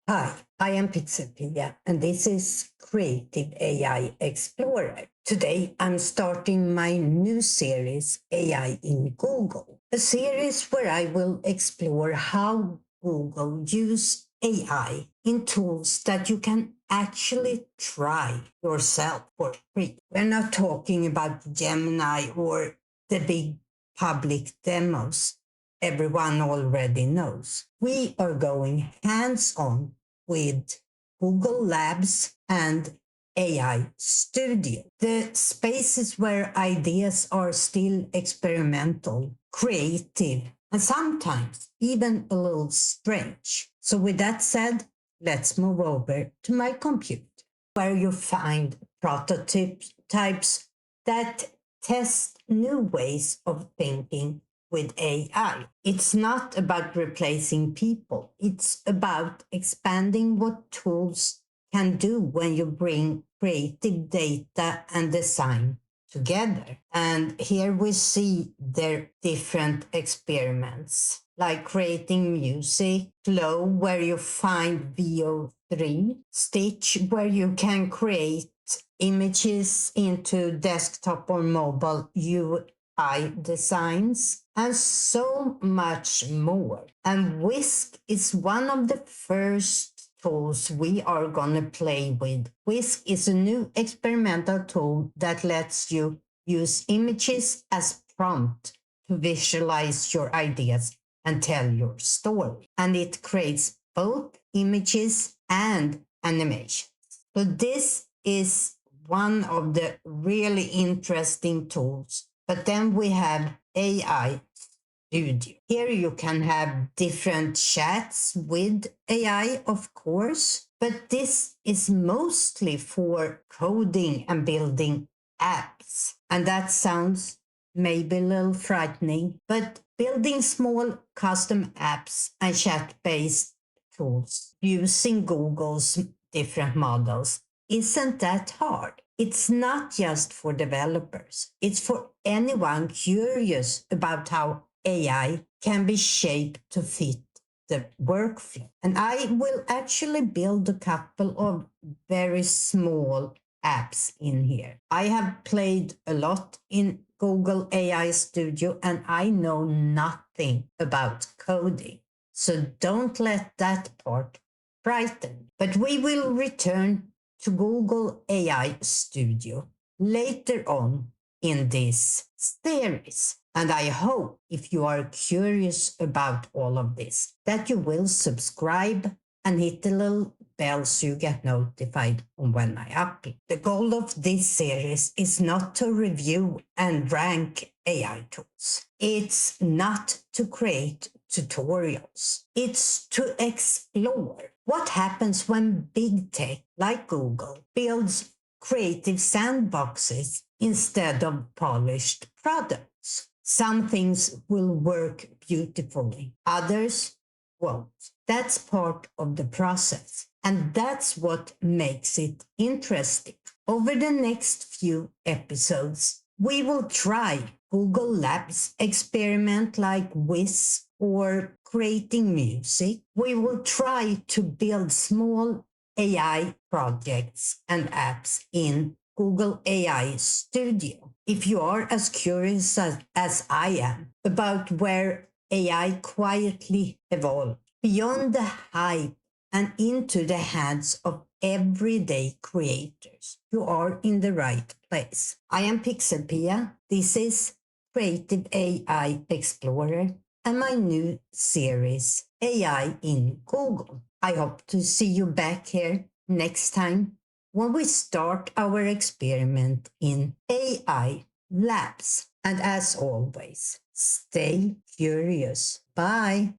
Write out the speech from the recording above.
Hi, I am PixelPia, and this is Creative AI Explorer. Today, I'm starting my new series, AI in Google, a series where I will explore how Google use AI in tools that you can actually try yourself for free. We're not talking about Gemini or the big public demos everyone already knows. We are going hands-on with Google Labs and AI Studio, the spaces where ideas are still experimental, creative, and sometimes even a little strange. So with that said, let's move over to my computer, where you find prototypes that test new ways of thinking with AI. It's not about replacing people. It's about expanding what tools can do when you bring creative data and design together. And here we see their different experiments, like creating music, Flow, where you find VO3, Stitch, where you can create images into desktop or mobile UI designs, and so much more. And Whisk is one of the first tools we are going to play with. Whisk is a new experimental tool that lets you use images as prompt to visualize your ideas and tell your story. And it creates both images and animations. So this is one of the really interesting tools. But then we have AI Studio. Here you can have different chats with AI, of course, but this is mostly for coding and building apps. And that sounds maybe a little frightening, but building small custom apps and chat-based tools using Google's different models isn't that hard. It's not just for developers. It's for anyone curious about how AI can be shaped to fit the workflow. And I will actually build a couple of very small apps in here. I have played a lot in Google AI Studio and I know nothing about coding. So don't let that part frighten. But we will return to Google AI Studio later on in this series. And I hope if you are curious about all of this, that you will subscribe and hit the little bell so you get notified on when I upload. The goal of this series is not to review and rank AI tools. It's not to create tutorials. It's to explore what happens when big tech like Google builds creative sandboxes instead of polished products. Some things will work beautifully, others won't. That's part of the process, and that's what makes it interesting. Over the next few episodes, we will try Google Labs experiment like Whisk or creating music. We will try to build small AI projects and apps in Google AI Studio. If you are as curious as I am about where AI quietly evolved beyond the hype and into the hands of everyday creators, you are in the right place. I am PixelPia. This is Creative AI Explorer and my new series, AI in Google. I hope to see you back here next time when we start our experiment in AI Labs. And as always, stay curious. Bye.